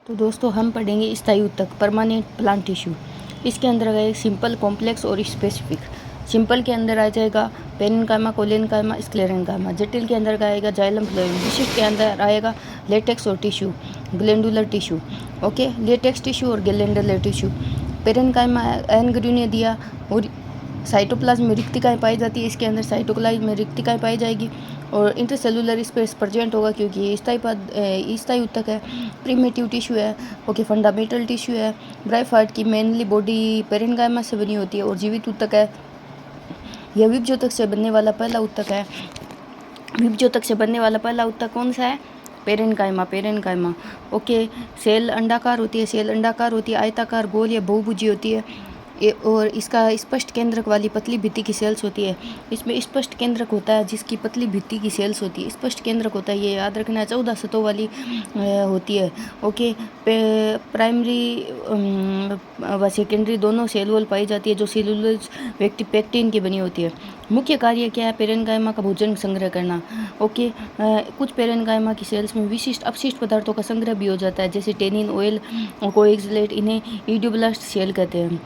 तो दोस्तों हम पढ़ेंगे स्थायी ऊतक परमानेंट प्लांट टिश्यू। इसके अंदर आएगा सिंपल, कॉम्प्लेक्स और स्पेसिफिक। सिंपल के अंदर आ जाएगा पेरेन्काइमा, कोलेनकाइमा, स्क्लेरेन्काइमा। जटिल के अंदर आएगा जाइलम फ्लोएम। विशिष्ट के अंदर आएगा लेटेक्स और tissue, glandular tissue. Okay, latex tissue और ग्लैंडुलर टिश्यू। पेरेन्काइमा एन ग्रीन ने दिया और साइटोप्लाज्म में रिक्तिकाएँ पाई जाती है। इसके अंदर साइटोप्लाज्म में रिक्तिकाएँ पाई जाएगी और इंटरसेलुलर स्पेस प्रेजेंट होगा क्योंकि ये स्थायी ऊतक है। प्रिमिटिव टिश्यू है, ओके, फंडामेंटल टिश्यू है। ब्राइफाइट की मेनली बॉडी पेरेन्काइमा से बनी होती है और जीवित ऊतक है। यह विभजोतक से बनने वाला पहला ऊतक है। विभजोतक से बनने वाला पहला ऊतक कौन सा है? पेरेन्काइमा। ओके, सेल अंडाकार होती है, आयताकार, गोल या बहुभुजी होती है। और इसका स्पष्ट केंद्रक वाली पतली भित्ति की सेल्स होती है। इसमें स्पष्ट केंद्रक होता है जिसकी पतली भित्ति की सेल्स होती है। स्पष्ट केंद्रक होता है, ये याद रखना है, 14 सतहों वाली होती है। ओके, प्राइमरी व सेकेंडरी दोनों सेल वॉल पाई जाती है जो सेलुलोज पेक्टिन की बनी होती है। मुख्य कार्य क्या है? पेरेन्काइमा का भोजन संग्रह करना। ओके, कुछ पेरेन्काइमा की सेल्स में विशिष्ट अपशिष्ट पदार्थों का संग्रह भी हो जाता है जैसे टेनिन, ऑयल, कोएक्सुलेट। इन्हें इडियोब्लास्ट सेल कहते हैं,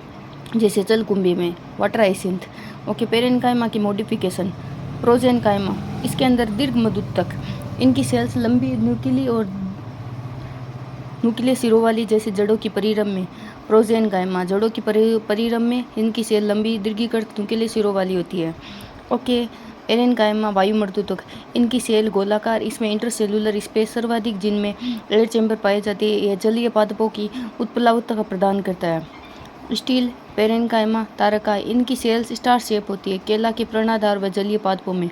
जैसे जलकुंभी में वाटर हाइसिंथ। ओके, पेरेन्काइमा की मॉडिफिकेशन। प्रोजेन्काइमा, इसके अंदर दीर्घ मधुतक। इनकी सेल्स लंबी, नुकीले सिरों वाली जैसे जड़ों की परिरम में। प्रोजेन्काइमा, जड़ों की परिरम में इनकी सेल लंबी, दीर्घीकृत, नुकीले सिरों वाली होती है। ओके, पेरेन्काइमा वायुमर्दूतक। इनकी सेल गोलाकार, इसमें इंटरसेलुलर स्पेस सर्वाधिक, जिनमें एयर चैम्बर पाए जाते हैं। यह जलीय पादपों की उत्प्लावकता प्रदान करता है। स्टील पेरेन्काइमा तारकाएँ। इनकी सेल्स स्टार शेप होती है, केला के पर्णाधार व जलीय पादपों में।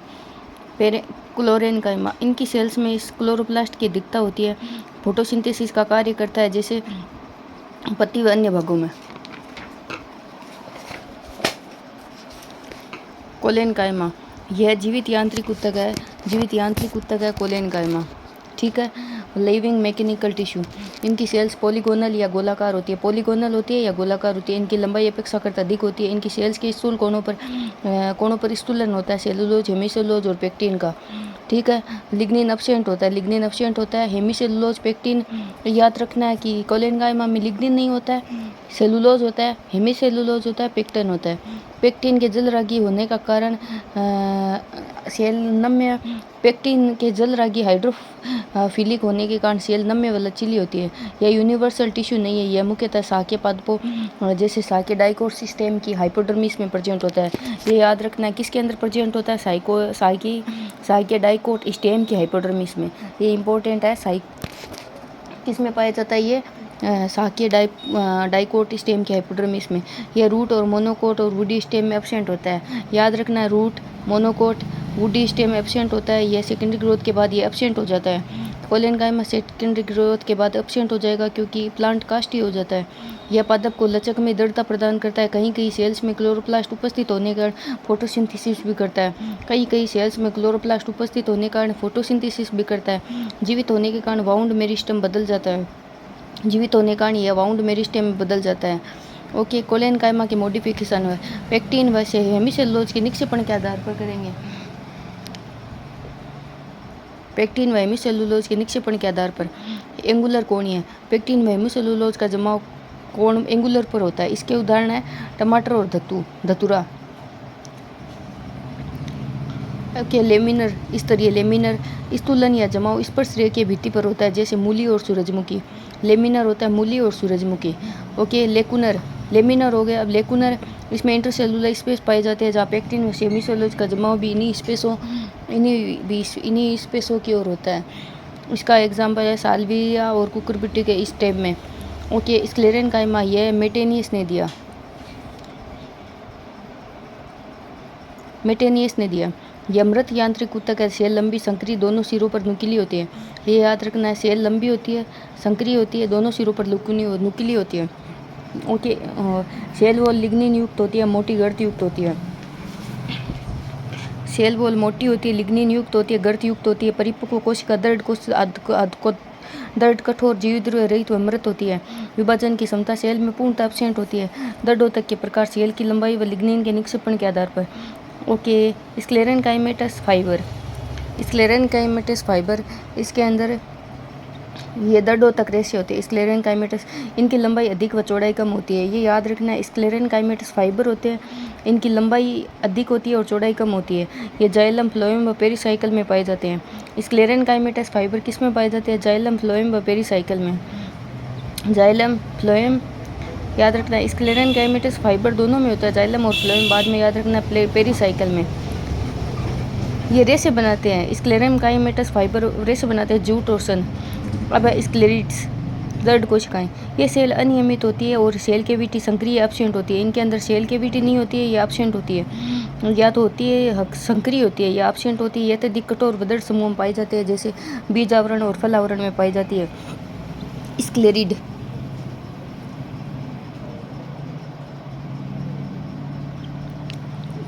क्लोरेन्काइमा, इनकी सेल्स में इस क्लोरोप्लास्ट की दिखता होती है, फोटोसिंथेसिस का कार्य करता है जैसे पत्ती व अन्य भागों में। कोलेन्काइमा, यह जीवित यांत्रिक ऊतक है कोलेन्काइमा। ठीक है। Living mechanical tissue. इनकी सेल्स पॉलीगोनल या गोलाकार होती है, या गोलाकार होती है। इनकी लंबाई अपेक्षाकृत अधिक होती है। इनकी सेल्स के स्थूल कोणों पर स्थूलन होता है, सेलुलोज, हेमीसेलुलोज और पेक्टिन का। ठीक है। लिग्निन एब्सेंट होता है, हेमीसेलुलोज, पेक्टिन। याद रखना है कि कोलेन्काइमा में लिग्निन नहीं होता है, सेलुलोज होता है, हेमीसेलुलोज होता है, पेक्टिन होता है। पेक्टिन के जलरागी होने का कारण सेल नम्य, पेक्टिन के जलरागी हाइड्रोफिलिक होने के कारण सेल नम्य व लचीली होती है। यह यूनिवर्सल टिश्यू नहीं है, यह मुख्यतः शाकीय पादपों जैसे शाकीय डाइकोट सिस्टम की हाइपोडर्मिस में प्रेजेंट होता है। ये याद रखना है, किसके अंदर प्रेजेंट होता है? शाकीय डाइकोट स्टेम की हाइपोडर्मिस में। ये इंपॉर्टेंट है। किस में पाया जाता है ये? शाकीय डाइकोट स्टेम के हाइपोडर्मिस में। यह रूट और मोनोकोट और वुडी स्टेम में एब्सेंट होता है। याद रखना है, रूट, मोनोकोट, वुडी स्टेम में एब्सेंट होता है। यह सेकेंडरी ग्रोथ के बाद ये एब्सेंट हो जाता है। कोलेन्काइमा सेकेंडरी ग्रोथ के बाद एब्सेंट हो जाएगा क्योंकि प्लांट काष्ठी हो जाता है। यह पादप को लचक में दृढ़ता प्रदान करता है। कहीं सेल्स में क्लोरोप्लास्ट उपस्थित होने के कारण फोटोसिंथेसिस भी करता है। कई सेल्स में क्लोरोप्लास्ट उपस्थित होने के कारण फोटोसिंथेसिस भी करता है। जीवित होने के कारण वाउंड मेरिस्टेम बदल जाता है। बदल जाता है। ओके, कोलेन्काइमा की मॉडिफिकेशन है। पेक्टिन व हेमीसेलुलोज के निक्षेपण के आधार पर करेंगे। पेक्टिन व हेमीसेलुलोज के निक्षेपण के आधार पर एंगुलर कोणीय। पेक्टिन व हेमीसेलुलोज का जमाव कोण एंगुलर पर होता है। इसके उदाहरण है टमाटर और धतूरा। ओके, लेमिनर स्तरीय। लेमिनर स्थूलन या जमाव स्पर्श रेखीय भित्ति पर होता है जैसे मूली और सूरजमुखी। लेमिनर होता है मूली और सूरजमुखी। ओके, लेमिनर हो गया। अब लेकुनर, इसमें इंटरसेलुलर स्पेस पाए जाते हैं जहाँ पेक्टिन और हेमीसेलुलोज का जमाव भी इन्हीं स्पेसों की ओर होता है। इसका एग्जाम्पल है साल्विया और कुकुरबिटी के स्टेम में। ओके, स्क्लेरेन्काइमा, यह मेटेनियस ने दिया। यह मृत यांत्रिक ऊतक है। सेल लंबी, संकरी, दोनों सिरों पर नुकीली होती है। ये याद रखना है, सेल लंबी होती है, संकरी होती है, दोनों सिरों पर नुकीली होती है। ओके, सेल वॉल लिग्निन युक्त होती है, मोटी गर्त युक्त होती है। सेल वॉल मोटी होती है, लिग्निन युक्त होती है, गर्त युक्त होती है। परिपक्व कोशिका दृढ़, कठोर, जीवद्रव्य रहित व मृत होती है। विभाजन की क्षमता सेल में पूर्णतः एब्सेंट होती है। दृढ़ोतक के प्रकार सेल की लंबाई व लिग्निन के निक्षेपण के आधार पर। Okay, sclerenchymatous fibre. इसके अंदर ये दर्दोतक रेशे होते हैं स्क्लेरेनकाइमेटस, इनकी लंबाई अधिक व चौड़ाई कम होती है। ये याद रखना है, स्क्लेरेनकाइमेटस फाइबर होते हैं, इनकी लंबाई अधिक होती है और चौड़ाई कम होती है। ये जाइलम, फ्लोएम व पेरिसाइकल में पाए जाते हैं। स्क्लेरेनकाइमेटस फाइबर किस में पाए जाते हैं? जाइलम, फ्लोएम व पेरिसाइकल में। जाइलम, फ्लोएम याद रखना है। स्क्लेरेनकाइमेटस फाइबर दोनों में होता है, जाइलम और फ्लोएम बाद में याद रखना है पेरिसाइकल में। ये रेशे बनाते हैं, स्क्लेरेनकाइमेटस फाइबर रेशे बनाते हैं जूट और सन। अब है स्क्लेरिड्स, ब्लड कोशिकाएं। ये सेल अनियमित होती है और सेल कैविटी सक्रिय एब्सेंट होती है। इनके अंदर सेल कैविटी नहीं होती है, ये एब्सेंट होती है, या तो होती है सक्रिय होती है या एब्सेंट होती है। ये अत्यधिक कठोर बदर समूह में पाई जाते हैं, जैसे बीज आवरण और फल आवरण में पाई जाती है स्क्लेरिड।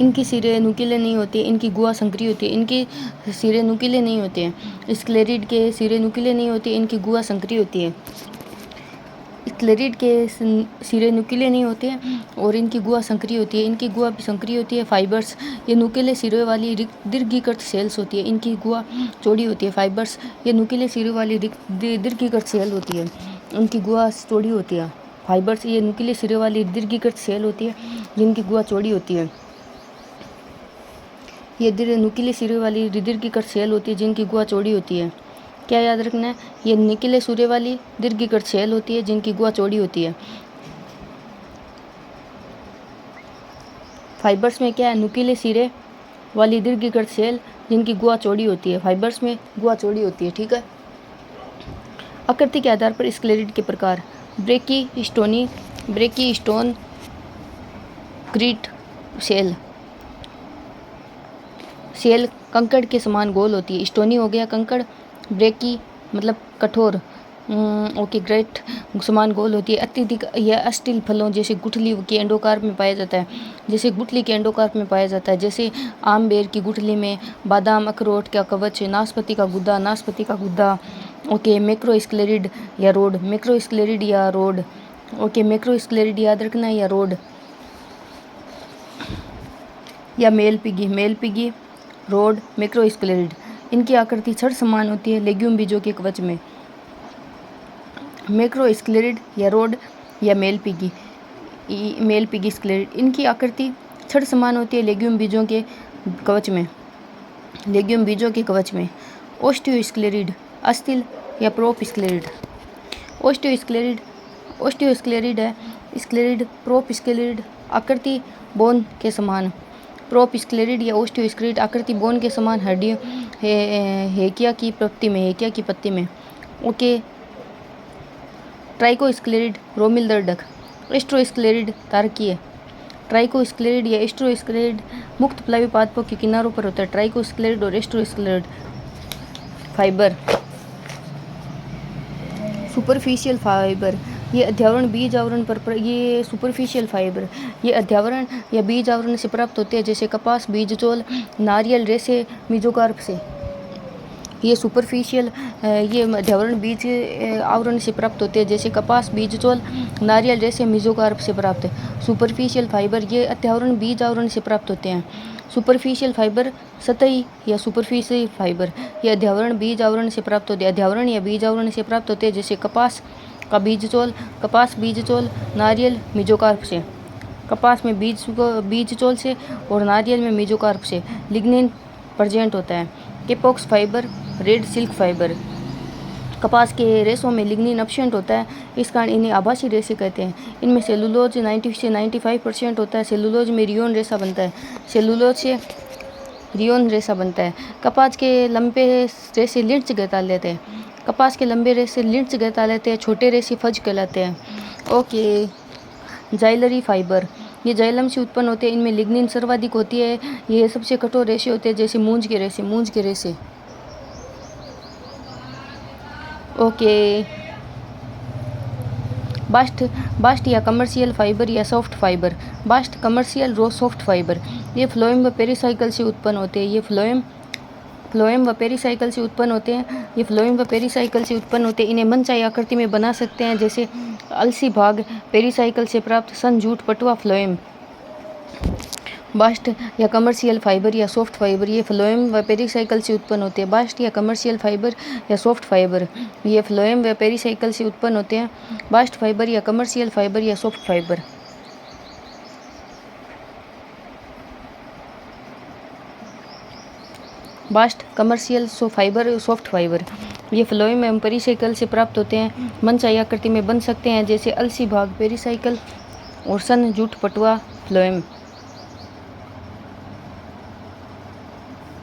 इनकी सिरे नुकीले नहीं होते, इनकी गुहा संकरी होती है। इनके सिरे नुकीले नहीं होते हैं, स्क्लेरिड के सिरे नुकीले नहीं होते, इनकी गुहा संकरी होती है। स्क्लेरिड के सिरे नुकीले नहीं होते हैं और इनकी गुहा संकरी होती है, इनकी गुहा भी संकरी होती है। फाइबर्स, ये नुकीले सिरों वाली दीर्घीकृत सेल्स होती है, इनकी गुहा चौड़ी होती है। फाइबर्स, ये नुकीले सिरों वाली दीर्घीकृत सेल होती है, इनकी गुहा चौड़ी होती है। फाइबर्स, ये नुकीले सिरों वाली दीर्घीकृत सेल होती है, जिनकी गुहा चौड़ी होती है। ये नुकीले सिरे वाली दीर्घीकृत सेल होती है, जिनकी गुहा चौड़ी होती है। क्या याद रखना है? ये नुकीले सिरे वाली दीर्घीकृत सेल होती है, जिनकी गुहा चौड़ी होती है। फाइबर्स में क्या है? नुकीले सिरे वाली दीर्घीकृत सेल, जिनकी गुहा चौड़ी होती है। फाइबर्स में गुहा चौड़ी होती है, ठीक है। आकृति के आधार पर स्क्लेरिड के प्रकार: ब्रेकी स्टोन क्रीट सेल। सेल कंकड़ के समान गोल होती है। स्टोनी हो गया कंकड़, ब्रेकी मतलब कठोर, ओके ग्रेट समान गोल होती है। अत्यधिक या अस्टिल फलों जैसे गुठली के एंडोकार्प में पाया जाता है, जैसे गुठली के एंडोकार्प में पाया जाता है, जैसे आम बेर की गुठली में, बादाम अखरोट का कवच, नाशपाती का गुद्दा। ओके, मैक्रोस्क्लेरिड या रोड, ओके मैक्रोस्क्लेरिड याद रखना है, या रोड। या मेल पिगी रोड, मैक्रोस्क्लेरिड। इनकी आकृति छड़ समान होती है लेग्यूम बीजों के कवच में। मैक्रोस्क्लेरिड या रोड या मेल पिगी स्क्लेरिड। इनकी आकृति छड़ समान होती है लेग्यूम बीजों के कवच में। ओस्टियोस्क्लेरिड अस्थिल या प्रोपस्क्लेरिड। ओस्टियोस्क्लेरिड है स्क्लेरिड, प्रोपस्क्लेरिड आकृति बोन के समान। प्रोपस्क्लेरिड या ओस्टियोस्क्लेरिड आकृति बोन के समान हड्डियों हेकिया की पत्ती में। ओके, ट्राइकोस्क्लेरिड रोमिलदर्डक। एस्ट्रोस्क्लेरिड तारकीय। ट्राइकोस्क्लेरिड या एस्ट्रोस्क्लेरिड मुक्त प्लावी पादपों के किनारों पर होता है। ट्राइकोस्क्लेरिड और एस्ट्रोस्क्लेरिड। फाइबर, सुपरफिशियल फाइबर, ये अध्यावरण बीज आवरण पर ये सुपरफिशियल फाइबर ये अध्यावरण या बीज आवरण से प्राप्त होते हैं, जैसे कपास, बीजचोल, नारियल, रेशे, मेसोकार्प से। ये सुपरफिशियल ये अध्यावरण बीज आवरण से प्राप्त होते हैं, जैसे कपास, बीजचोल, नारियल, रेशे, मेसोकार्प से प्राप्त है। सुपरफिशियल फाइबर ये अध्यावरण बीज आवरण से प्राप्त होते हैं। सुपरफिशियल फाइबर सतही या सुपरफिशियल फाइबर ये अध्यावरण बीज आवरण से प्राप्त होते हैं। अध्यावरण या बीज आवरण से प्राप्त होते हैं, जैसे कपास, बीजचोल, नारियल, मेसोकार्प से। कपास में बीजचोल से और नारियल में मेसोकार्प से लिग्निन प्रेजेंट होता है। केपोक्स फाइबर, रेड सिल्क फाइबर। कपास के रेशों में लिग्निन एब्सेंट होता है, इस कारण इन्हें आभासी रेशे कहते हैं। इनमें सेलुलोज 90 से 95% होता है। सेलुलोज में रियोन रेशा बनता है। कपास के लंबे रेशे लिंट्स कहलाते हैं। छोटे रेशे फज कहलाते हैं। ओके, जाइलरी फाइबर ये जाइलम से उत्पन्न होते हैं। इनमें लिग्निन सर्वाधिक होती है। ये सबसे कठोर रेशे होते हैं, जैसे मूंज के रेशे। ओके, बास्ट या कमर्शियल फाइबर या soft fibre. Bast, commercial, soft fibre ये फ्लोएम व पेरिसाइकल से उत्पन्न होते हैं। ये फ्लोएम व पेरिसाइकल से उत्पन्न होते हैं। इन्हें मनचाही आकृति में बना सकते हैं, जैसे अलसी भाग पेरिसाइकल से प्राप्त सन, जूट, पटुआ, फ्लोएम। बास्ट या कमर्शियल फाइबर या सॉफ्ट फाइबर ये फ्लोएम व पेरिसाइकिल से उत्पन्न होते हैं। बास्ट या कमर्शियल फाइबर या सॉफ्ट फाइबर ये फ्लोएम व पेरिसाइकिल से उत्पन्न होते हैं। बास्ट फाइबर या कमर्शियल फाइबर या soft fibre. Bast commercial fibre soft fibre ये फ्लोएम एवं पेरिसाइकिल से प्राप्त होते हैं। मनचाही आकृति में बन सकते हैं, जैसे अलसी भाग पेरिसाइकिल और सन जूट पटुआ फ्लोएम।